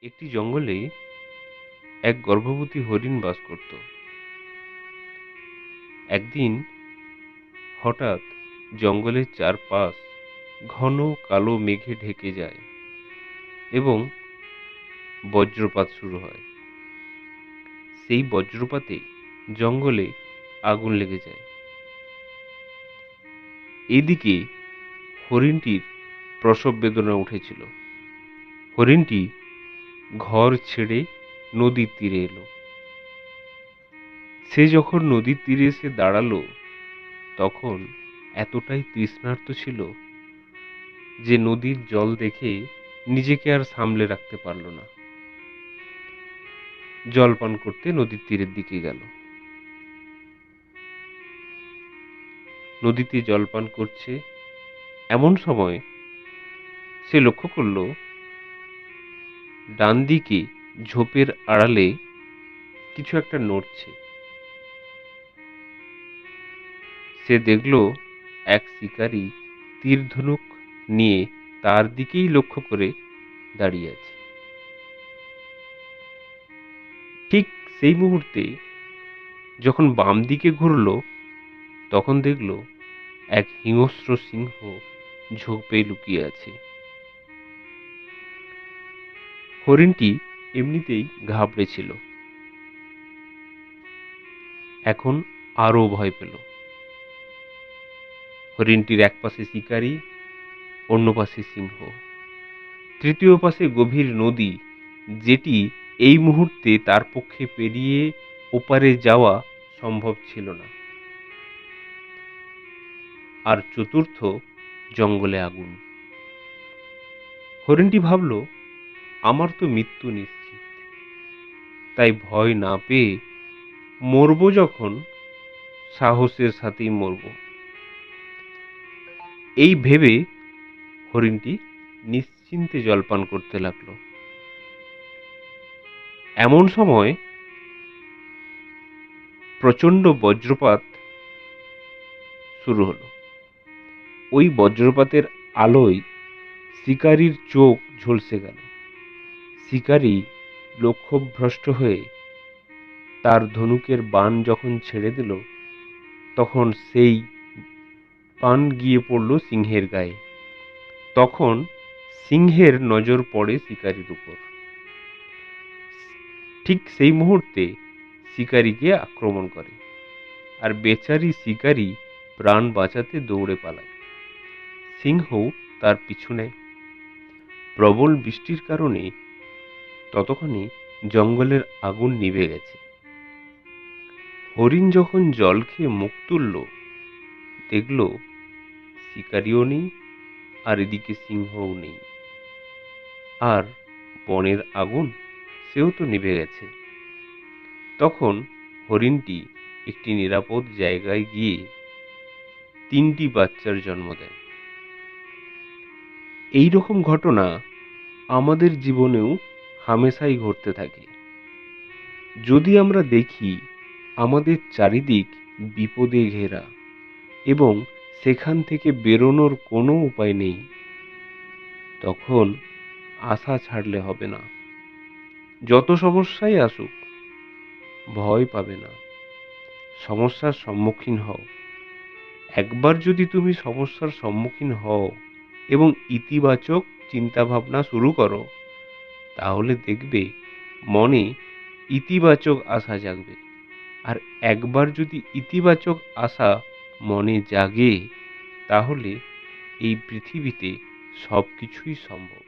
একটি জঙ্গলে এক গর্ভবতী হরিণ বাস করত। একদিন হঠাৎ জঙ্গলের চারপাশ ঘন কালো মেঘে ঢেকে যায় এবং বজ্রপাত শুরু হয়। সেই বজ্রপাতে জঙ্গলে আগুন লেগে যায়। এদিকে হরিণটির প্রসব বেদনা উঠেছিল। হরিণটি ঘর ছেড়ে নদীর তীরে এলো। সে যখন নদীর তীরে এসে দাঁড়ালো, তখন এতটাই তৃষ্ণার্ত ছিল যে নদীর জল দেখে নিজেকে আর সামলে রাখতে পারল না। জল পান করতে নদীর তীরের দিকে গেল। নদীতে জল পান করছে, এমন সময় সে লক্ষ্য করল ডান দিকে ঝোপের আড়ালে কিছু একটা নড়ছে। সে দেখল এক শিকারী তীর ধনুক নিয়ে তার দিকেই লক্ষ্য করে দাঁড়িয়ে আছে। ঠিক সেই মুহূর্তে যখন বাম দিকে ঘুরল, তখন দেখল এক হিংস্র সিংহ ঝোপে লুকিয়ে আছে। হরিণটি এমনিতেই ঘাবড়েছিল, এখন আরো ভয় পেল। হরিণটির এক পাশে শিকারী, অন্য পাশে সিংহ, তৃতীয় পাশে গভীর নদী, যেটি এই মুহূর্তে তার পক্ষে পেরিয়ে ওপারে যাওয়া সম্ভব ছিল না। আর চতুর্থ, জঙ্গলে আগুন। হরিণটি ভাবল, আমার তো মৃত্যু নিশ্চিত, তাই ভয় না পেয়ে মরব যখন, সাহসের সাথেই মরব। এই ভেবে হরিণটি নিশ্চিন্তে জলপান করতে লাগলো। এমন সময় প্রচন্ড বজ্রপাত শুরু হলো। ওই বজ্রপাতের আলোয় শিকারীর চোখ ঝলসে গেল। শিকারী লক্ষ্যভ্রষ্ট হয়ে তার ধনুকের বাণ যখন ছেড়ে দিল, তখন সেই বাণ গিয়ে পড়ল সিংহের গায়ে। তখন সিংহের নজর পড়ে শিকারীর উপর। ঠিক সেই মুহূর্তে শিকারীকে আক্রমণ করে, আর বেচারি শিকারী প্রাণ বাঁচাতে দৌড়ে পালায়। সিংহ তার পিছু নেয়। প্রবল বৃষ্টির কারণে ততক্ষণে জঙ্গলের আগুন নিভে গেছে। হরিণ যখন জল খেয়ে মুখ তুলল, দেখল শিকারীও নেই, আর এদিকে সিংহও নেই, আর বনের আগুন সেও তো নিভে গেছে। তখন হরিণটি একটি নিরাপদ জায়গায় গিয়ে 3টি বাচ্চার জন্ম দেয়। এই রকম ঘটনা আমাদের জীবনেও হামেশাই ঘটতে থাকে। যদি আমরা দেখি আমাদের চারিদিক বিপদে ঘেরা এবং সেখান থেকে বেরোনোর কোনো উপায় নেই, তখন আশা ছাড়লে হবে না। যত সমস্যাই আসুক, ভয় পাবে না, সমস্যার সম্মুখীন হও। একবার যদি তুমি সমস্যার সম্মুখীন হও এবং ইতিবাচক চিন্তাভাবনা শুরু করো, তাহলে দেখবে মনে ইতিবাচক আশা জাগবে। আর একবার যদি ইতিবাচক আশা মনে জাগে, তাহলে এই পৃথিবীতে সবকিছুই সম্ভব।